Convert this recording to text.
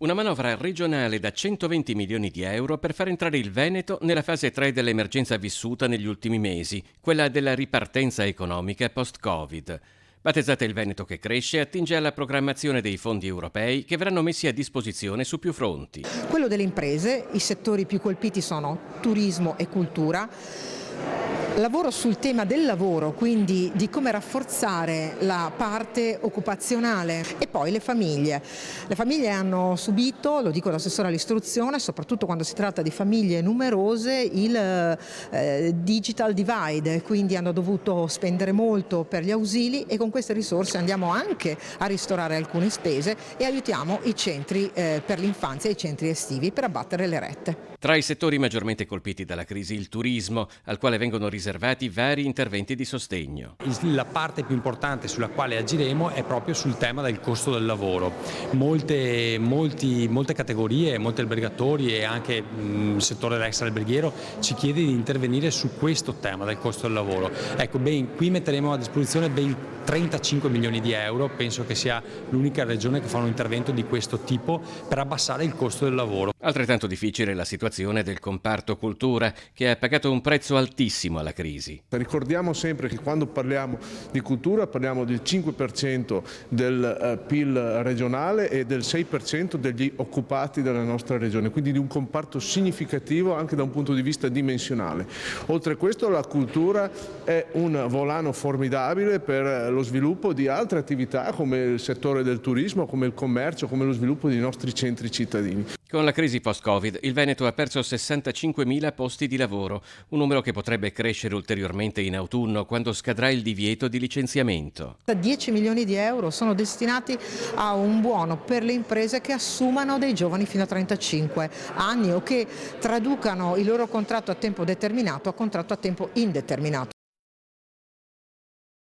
Una manovra regionale da 120 milioni di euro per far entrare il Veneto nella fase 3 dell'emergenza vissuta negli ultimi mesi, quella della ripartenza economica post-Covid. Battezzata Il Veneto che cresce, attinge alla programmazione dei fondi europei che verranno messi a disposizione su più fronti. Quello delle imprese, i settori più colpiti sono turismo e cultura. Lavoro sul tema del lavoro, quindi di come rafforzare la parte occupazionale, e poi le famiglie. Le famiglie hanno subito, lo dico da assessore all'istruzione, soprattutto quando si tratta di famiglie numerose, il digital divide, quindi hanno dovuto spendere molto per gli ausili e con queste risorse andiamo anche a ristorare alcune spese e aiutiamo i centri per l'infanzia e i centri estivi per abbattere le rette. Tra i settori maggiormente colpiti dalla crisi il turismo, al quale vengono riservati vari interventi di sostegno. La parte più importante sulla quale agiremo è proprio sul tema del costo del lavoro. Molte categorie, molti albergatori e anche il settore dell'extraalberghiero ci chiede di intervenire su questo tema del costo del lavoro. Ecco, qui metteremo a disposizione ben 35 milioni di euro, penso che sia l'unica regione che fa un intervento di questo tipo per abbassare il costo del lavoro. Altrettanto difficile è la situazione del comparto cultura, che ha pagato un prezzo altissimo alla crisi. Ricordiamo sempre che quando parliamo di cultura parliamo del 5% del PIL regionale e del 6% degli occupati della nostra regione, quindi di un comparto significativo anche da un punto di vista dimensionale. Oltre a questo la cultura è un volano formidabile per lo sviluppo di altre attività come il settore del turismo, come il commercio, come lo sviluppo dei nostri centri cittadini. Con la crisi post-Covid il Veneto ha perso 65.000 posti di lavoro, un numero che potrebbe crescere ulteriormente in autunno quando scadrà il divieto di licenziamento. 10 milioni di euro sono destinati a un buono per le imprese che assumano dei giovani fino a 35 anni o che traducano il loro contratto a tempo determinato a contratto a tempo indeterminato.